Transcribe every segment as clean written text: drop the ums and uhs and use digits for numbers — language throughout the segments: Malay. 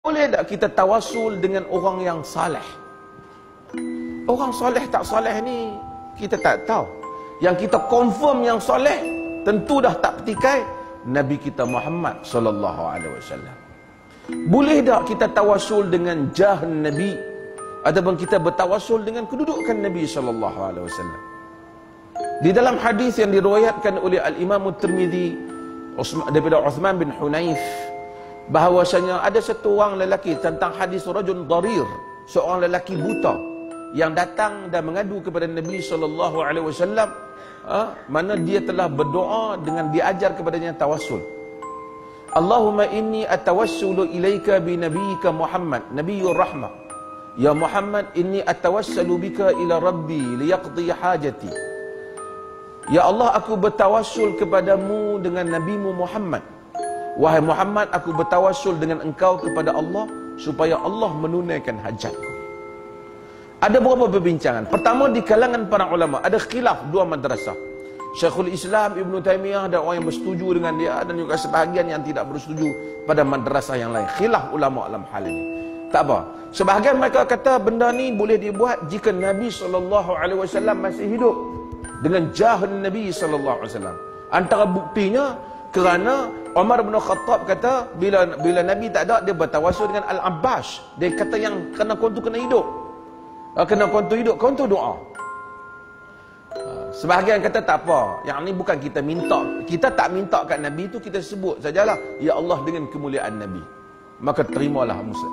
Boleh tak kita tawasul dengan orang yang saleh? Orang soleh tak soleh ni kita tak tahu. Yang kita confirm yang soleh tentu dah tak petikai Nabi kita Muhammad sallallahu alaihi wasallam. Boleh tak kita tawasul dengan jah Nabi ataupun kita bertawasul dengan kedudukan Nabi sallallahu alaihi wasallam? Di dalam hadis yang diriwayatkan oleh Al-Imam Tirmizi daripada Uthman bin Hunayf, bahawasanya ada satu orang lelaki tentang hadis rajul darir, seorang lelaki buta yang datang dan mengadu kepada Nabi sallallahu alaihi wasallam, mana dia telah berdoa dengan diajar kepadanya tawasul. Allahumma inni atawassulu ilaika bi nabiyyika Muhammad nabiyyur rahmah. Ya Muhammad, inni atawassalu bika ila rabbi liyaqdi hajati. Ya Allah, aku bertawassul kepadamu dengan nabimu Muhammad. Wahai Muhammad, aku bertawassul dengan engkau kepada Allah supaya Allah menunaikan hajatku. Ada beberapa perbincangan. Pertama, di kalangan para ulama ada khilaf dua madrasah. Syekhul Islam Ibn Taymiyah ada orang yang bersetuju dengan dia dan juga sebahagian yang tidak bersetuju pada madrasah yang lain. Khilaf ulama dalam hal ini. Tak apa. Sebahagian mereka kata benda ni boleh dibuat jika Nabi SAW masih hidup dengan jah Nabi SAW. Antara buktinya kerana Umar bin Khattab kata bila Nabi tak ada, dia bertawasul dengan Al-Abbas. Dia kata yang kena kontu kena hidup. Kena kontu hidup, kontu doa. Sebahagian kata tak apa. Yang ni bukan kita minta. Kita tak minta kat Nabi tu, kita sebut sajalah ya Allah dengan kemuliaan Nabi. Maka terimalah Musa.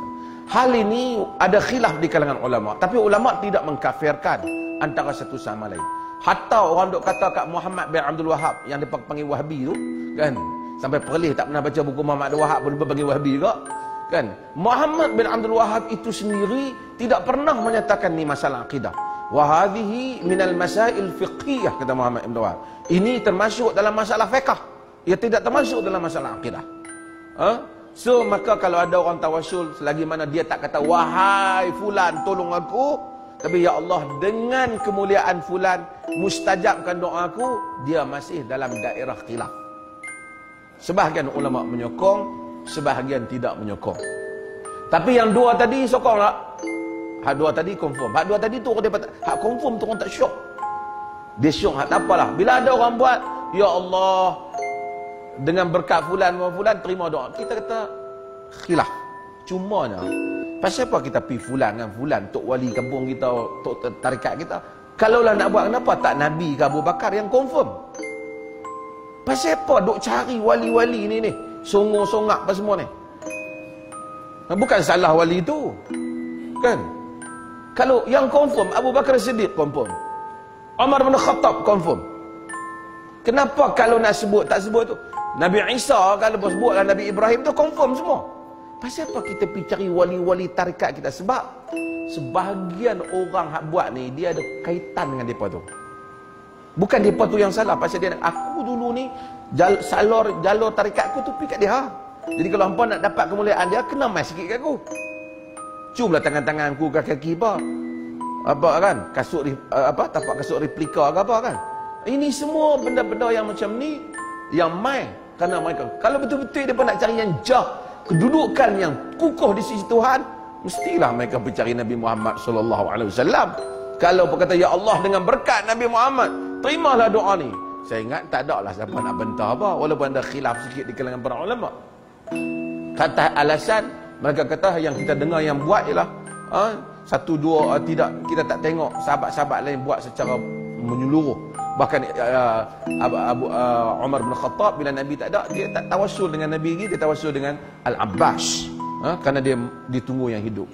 Hal ini ada khilaf di kalangan ulama, tapi ulama tidak mengkafirkan antara satu sama lain. Hatta orang duk kata kat Muhammad bin Abdul Wahab yang dia panggil Wahabi tu, kan? Sampai perlih tak pernah baca buku Muhammad bin Wahab pun panggil Wahabi juga, kan? Muhammad bin Abdul Wahab itu sendiri tidak pernah menyatakan ni masalah akidah. Wa hadhihi minal masail fiqhiyah, kata Muhammad bin Wahab. Ini termasuk dalam masalah fiqh. Ia tidak termasuk dalam masalah akidah. So maka kalau ada orang tawasul, selagi mana dia tak kata wahai fulan tolong aku, tapi ya Allah dengan kemuliaan fulan mustajabkan doaku, dia masih dalam daerah khilaf. Sebahagian ulama menyokong, sebahagian tidak menyokong. Tapi yang dua tadi sokong tak? Hak dua tadi confirm. Hak dua tadi tu orang dia hak confirm tu orang tak syok. Dia syok hak tak apalah. Bila ada orang buat, ya Allah dengan berkat fulan terima doa, kita kata khilaf. Cumanya pasal apa kita pergi fulan dengan fulan, tok wali kampung kita, tok tarikat kita? Kalaulah nak buat, kenapa tak Nabi ke Abu Bakar yang confirm? Pasal apa duk cari wali-wali ni songong-songak apa semua ni? Bukan salah wali itu, kan? Kalau yang confirm Abu Bakar Siddiq confirm, Umar bin Khattab confirm. Kenapa kalau nak sebut tak sebut tu? Nabi Isa kalau sebutlah Nabi Ibrahim tu confirm semua. Pasal apa kita pergi cari wali-wali tarikat kita? Sebab sebahagian orang hak buat ni dia ada kaitan dengan depa tu. Bukan depa tu yang salah, pasal dia aku dulu ni jalur tarikatku tu pergi kat dia. Jadi kalau hangpa nak dapat kemuliaan dia, kena mai sikit kat aku. Ciumlah tangan-tanganku, kaki-kaki apa kan? Kasut tapak kasut replika ke apa kan? Ini semua benda-benda yang macam ni yang mai kerana mereka. Kalau betul-betul depa nak cari yang jah, kedudukan yang kukuh di sisi Tuhan, mestilah mereka mencari Nabi Muhammad sallallahu alaihi wasallam. Kalau berkata ya Allah dengan berkat Nabi Muhammad, terimalah doa ni. Saya ingat tak ada lah siapa nak bentah apa, walaupun ada khilaf sikit di kalangan para ulama. Kata alasan mereka kata yang kita dengar yang buat ialah satu dua tidak, kita tak tengok sahabat-sahabat lain buat secara menyeluruh. Bahkan Umar bin Khattab bila Nabi tak ada, dia tak tawasul dengan Nabi lagi, dia tawasul dengan Al-Abbas, kerana dia ditunggu yang hidup.